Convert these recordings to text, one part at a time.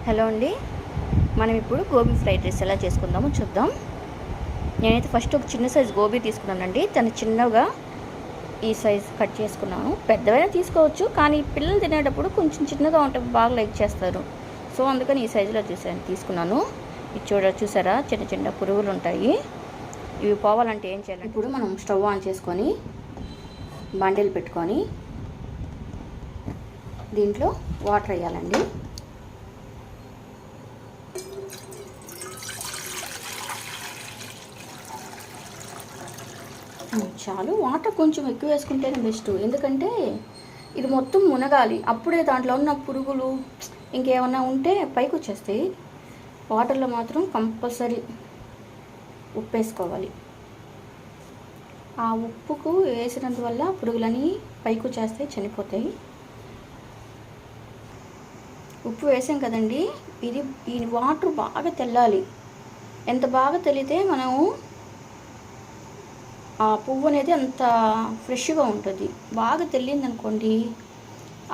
Hello అండి, మనం ఇప్పుడు గోబీ ఫ్రైడ్ రైస్ ఎలా చేసుకుందామో చూద్దాం. నేనైతే ఫస్ట్ ఒక చిన్న సైజు గోబీ తీసుకున్నానండి. దాన్ని చిన్నగా ఈ సైజ్ కట్ చేసుకున్నాను. పెద్దవైనా తీసుకోవచ్చు, కానీ పిల్లలు తినేటప్పుడు కొంచెం చిన్నగా ఉంటే బాగా లైక్ చేస్తారు. సో అందుకని ఈ సైజులో తీసుకున్నాను. ఇది చూసారా, చిన్న చిన్న పురుగులు ఉంటాయి. ఇవి పోవాలంటే ఏం చేయాలి? ఇప్పుడు మనం స్టవ్ ఆన్ చేసుకొని బాండీలు పెట్టుకొని దీంట్లో వాటర్ వేయాలండి. చాలు, వాటర్ కొంచెం ఎక్కువ వేసుకుంటేనే బెస్ట్. ఎందుకంటే ఇది మొత్తం మునగాలి, అప్పుడే దాంట్లో ఉన్న పురుగులు ఇంకేమన్నా ఉంటే పైకి వచ్చేస్తాయి. వాటర్లో మాత్రం కంపల్సరీ ఉప్పు వేసుకోవాలి. ఆ ఉప్పుకు వేసినందువల్ల పురుగులని పైకి వచ్చేస్తాయి, చనిపోతాయి. ఉప్పు వేసాం కదండి, ఈ వాటర్ బాగా తెల్లాలి. ఎంత బాగా తెల్లితే మనము ఆ పువ్వు అనేది అంత ఫ్రెష్గా ఉంటుంది. బాగా తెల్లింది అనుకోండి,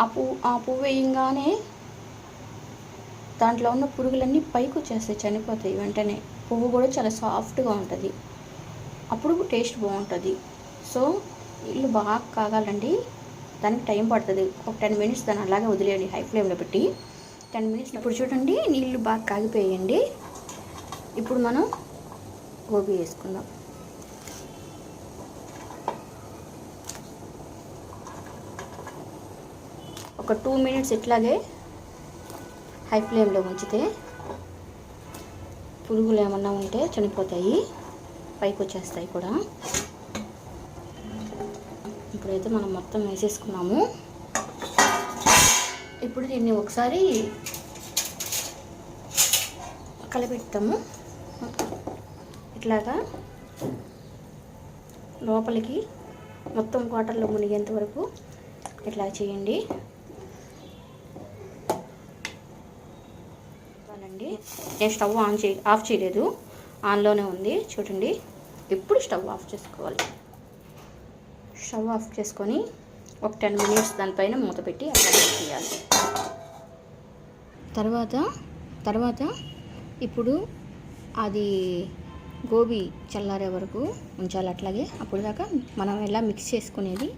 ఆ పువ్వు వేయంగానే దాంట్లో ఉన్న పురుగులన్నీ పైకి వచ్చేస్తాయి, చనిపోతాయి వెంటనే. పువ్వు కూడా చాలా సాఫ్ట్గా ఉంటుంది, అప్పుడు టేస్ట్ బాగుంటుంది. సో నీళ్ళు బాగా కాగాలండి, దానికి టైం పడుతుంది. ఒక 10 మినిట్స్ దాన్ని అలాగే వదిలేయండి, హై ఫ్లేమ్లో పెట్టి 10 మినిట్స్. ఇప్పుడు చూడండి, నీళ్ళు బాగా కాగిపోయండి. ఇప్పుడు మనం గోబీ వేసుకుందాం. ఒక 2 మినిట్స్ ఇట్లాగే హై ఫ్లేమ్లో ఉంచితే పురుగులు ఏమన్నా ఉంటే చనిపోతాయి, పైకి వచ్చేస్తాయి కూడా. ఇప్పుడైతే మనం మొత్తం వేసేసుకున్నాము. ఇప్పుడు దీన్ని ఒకసారి కలిపెడతాము. ఇట్లాగా లోపలికి మొత్తం వాటర్లో మునిగేంత వరకు ఇట్లా చేయండి. నేను స్టవ్ ఆఫ్ చేయలేదు, ఆన్లోనే ఉంది చూడండి. ఇప్పుడు స్టవ్ ఆఫ్ చేసుకోవాలి. స్టవ్ ఆఫ్ చేసుకొని ఒక 10 మినిట్స్ దానిపైన మూత పెట్టి అట్లా చేయాలి. తర్వాత ఇప్పుడు అది గోబీ చల్లారే వరకు ఉంచాలి అట్లాగే. అప్పుడు దాకా మనం ఎలా మిక్స్ చేసుకునేది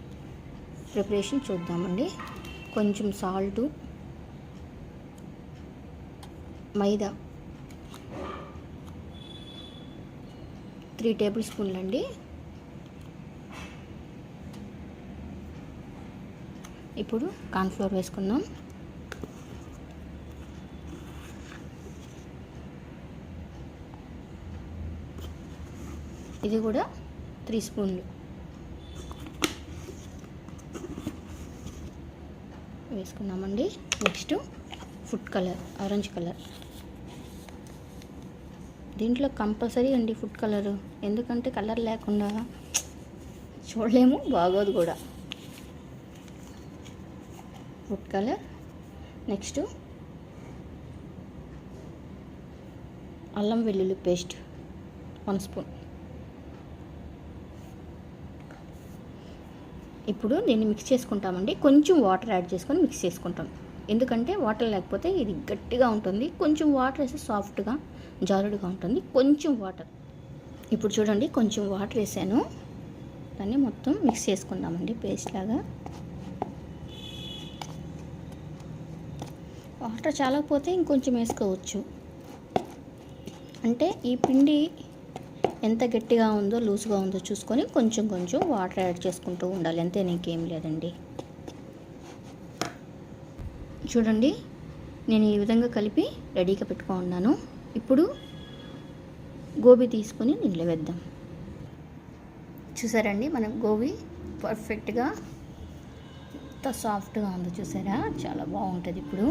ప్రిపరేషన్ చూద్దామండి. కొంచెం సాల్టు, మైదా 3 టేబుల్ స్పూన్లు అండి. ఇప్పుడు కార్న్ఫ్లోర్ వేసుకుందాం. ఇది కూడా 3 స్పూన్లు వేసుకున్నామండి. Next food colour, orange colour. దీంట్లో కంపల్సరీ అండి ఫుడ్ కలరు, ఎందుకంటే కలర్ లేకుండా చూడలేము, బాగోదు కూడా. Food colour. నెక్స్ట్ అల్లం వెల్లుల్లి పేస్ట్ 1 స్పూన్. ఇప్పుడు దీన్ని మిక్స్ చేసుకుంటామండి. కొంచెం వాటర్ యాడ్ చేసుకొని మిక్స్ చేసుకుంటాం, ఎందుకంటే వాటర్ లేకపోతే ఇది గట్టిగా ఉంటుంది. కొంచెం వాటర్ వేస్తే సాఫ్ట్గా జారుడుగా ఉంటుంది. కొంచెం వాటర్. ఇప్పుడు చూడండి, కొంచెం వాటర్ వేసాను, దాన్ని మొత్తం మిక్స్ చేసుకుందామండి పేస్ట్ లాగా. వాటర్ చాలకపోతే ఇంకొంచెం వేసుకోవచ్చు. అంటే ఈ పిండి ఎంత గట్టిగా ఉందో లూజ్గా ఉందో చూసుకొని కొంచెం కొంచెం వాటర్ యాడ్ చేసుకుంటూ ఉండాలి, అంతే, నీకేం లేదండి. చూడండి, నేను ఈ విధంగా కలిపి రెడీగా పెట్టుకున్నాను. ఇప్పుడు గోబీ తీసుకొని దీంట్లో వేద్దాం. చూసారండి, మన గోబీ పర్ఫెక్ట్గా ఎంత సాఫ్ట్గా ఉందో చూసారా, చాలా బాగుంటుంది. ఇప్పుడు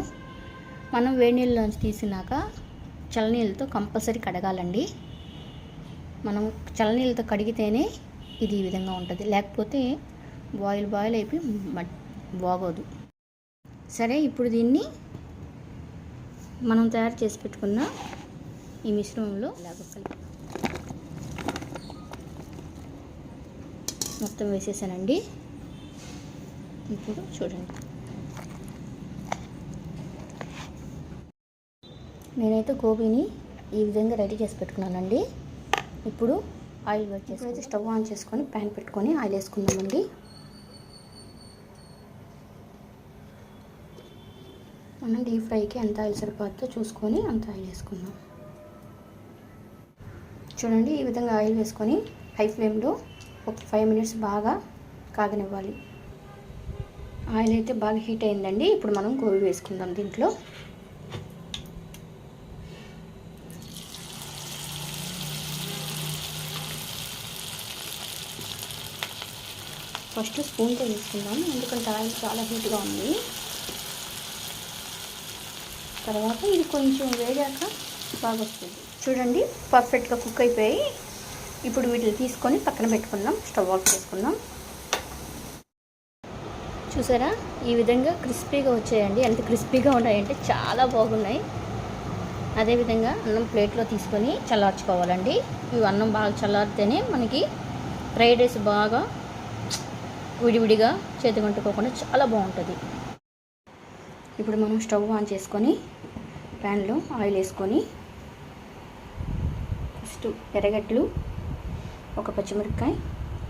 మనం వేడి నీళ్ళలోంచి తీసినాక చల్లనీళ్ళతో కంపల్సరీ కడగాలండి. మనం చల్లనీళ్ళతో కడిగితేనే ఇది ఈ విధంగా ఉంటుంది, లేకపోతే బాయిల్ అయిపోయి బాగోదు. సరే, ఇప్పుడు దీన్ని మనం తయారు చేసి పెట్టుకున్న ఈ మిశ్రమంలో మొత్తం వేసేసానండి. ఇప్పుడు చూడండి, నేనైతే గోబీని ఈ విధంగా రెడీ చేసి పెట్టుకున్నానండి. ఇప్పుడు ఆయిల్ ఇప్పుడైతే స్టవ్ ఆన్ చేసుకొని ప్యాన్ పెట్టుకొని ఆయిల్ వేసుకుందామండి. మనం డీప్ ఫ్రైకి ఎంత ఆయిల్ సరిపోతుందో చూసుకొని అంత ఆయిల్ వేసుకుందాం. చూడండి, ఈ విధంగా ఆయిల్ వేసుకొని హై ఫ్లేమ్లో ఒక 5 మినిట్స్ బాగా కాగనివ్వాలి. ఆయిల్ అయితే బాగా హీట్ అయిందండి. ఇప్పుడు మనం గోబీ వేసుకుందాం దీంట్లో. ఫస్ట్ స్పూన్తో వేసుకుందాం, ఎందుకంటే ఆయిల్ చాలా హీట్గా ఉంది. తర్వాత ఇది కొంచెం వేగాక బాగా వస్తుంది. చూడండి, పర్ఫెక్ట్గా కుక్ అయిపోయి ఇప్పుడు వీటిని తీసుకొని పక్కన పెట్టుకుందాం. స్టవ్ ఆఫ్ చేసుకుందాం. చూసారా, ఈ విధంగా క్రిస్పీగా వచ్చాయండి. ఎంత క్రిస్పీగా ఉన్నాయంటే చాలా బాగున్నాయి. అదేవిధంగా అన్నం ప్లేట్లో తీసుకొని చల్లార్చుకోవాలండి. ఇవి అన్నం బాగా చల్లారితేనే మనకి ఫ్రైడ్ రైస్ బాగా విడివిడిగా చేతికంటుకోకుండా చాలా బాగుంటుంది. ఇప్పుడు మనం స్టవ్ ఆన్ చేసుకొని ప్యాన్లో ఆయిల్ వేసుకొని ఫస్ట్ ఎర్రగడ్డలు, ఒక పచ్చిమిరపకాయ,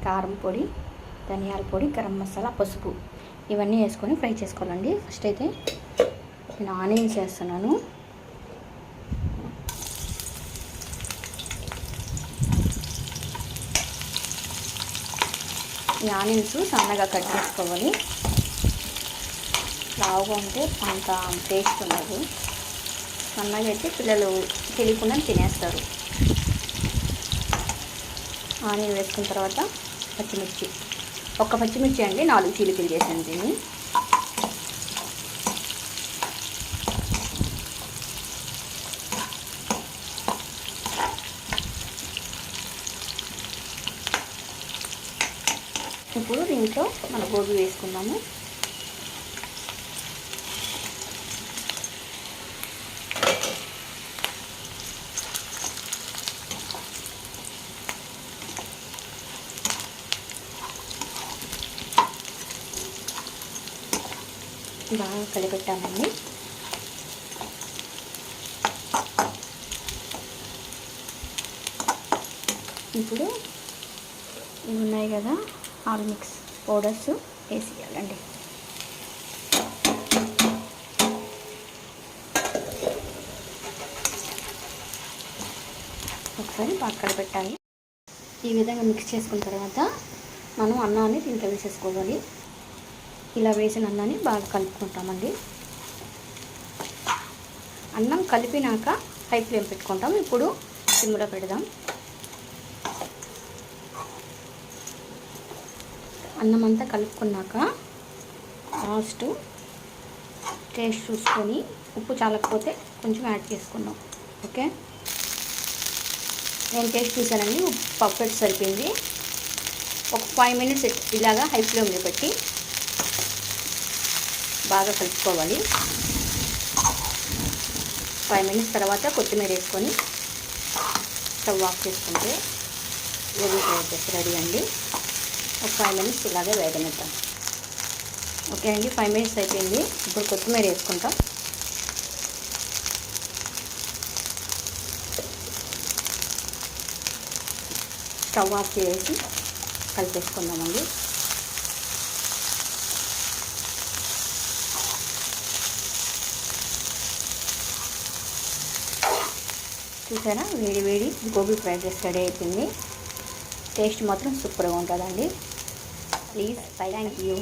కారం పొడి, ధనియాల పొడి, గరం మసాలా, పసుపు ఇవన్నీ వేసుకొని ఫ్రై చేసుకోవాలండి. ఫస్ట్ అయితే నేను ఆనియన్స్ వేస్తున్నాను. ఈ ఆనియన్స్ సన్నగా కట్ చేసుకోవాలి. లావుగా ఉంటే అంత టేస్ట్ ఉండదు. సన్నగా అయితే పిల్లలు తెలియకుండా తినేస్తారు. ఆనియన్ వేసుకున్న తర్వాత పచ్చిమిర్చి, ఒక్క పచ్చిమిర్చి అండి, 4 చీలికలు చేసాను దీన్ని. ఇప్పుడు దీంట్లో మన గోబీ వేసుకుందాము. బాగా కలిపెట్టామండి. ఇప్పుడు ఇవి ఉన్నాయి కదా, ఆల్ మిక్స్ పౌడర్స్ వేసేయాలండి. ఒకసారి బాగా కలిపెట్టాలి. ఈ విధంగా మిక్స్ చేసుకున్న తర్వాత మనం అన్నాన్ని దీంట్లో వేసేసుకోవాలి. ఇలా వేసిన అన్నాన్ని బాగా కలుపుకుంటామండి. అన్నం కలిపినాక హై ఫ్లేమ్ పెట్టుకుంటాం. ఇప్పుడు సిమ్లో పెడదాం. అన్నం అంతా కలుపుకున్నాక లాస్ట్ టేస్ట్ చూసుకొని ఉప్పు చాలకపోతే కొంచెం యాడ్ చేసుకుందాం. ఓకే, నేను టేస్ట్ చూసానండి, పర్ఫెక్ట్ సరిపోయింది. ఒక 5 మినిట్స్ ఇలాగా హై ఫ్లేమ్లో పెట్టి బాగా కలుపుకోవాలి. 5 మినిట్స్ తర్వాత కొత్తిమీర వేసుకొని స్టవ్ ఆఫ్ చేసుకుంటే గోబీ ఫ్రైడ్ రైస్ రెడీ అండి. ఒక 5 మినిట్స్ ఇలాగే వేగనిద్దాం. ఓకే అండి, 5 మినిట్స్ అయిపోయింది. ఇప్పుడు కొత్తిమీర వేసుకుంటాం. స్టవ్ ఆఫ్ చేసి కలిపేసుకుందామండి. చూసారా, వేడి వేడి గోబీ ఫ్రైడ్ రైస్ రెడీ అయిపోయింది. టేస్ట్ మాత్రం సూపర్గా ఉంటుందండి. Please, thank you.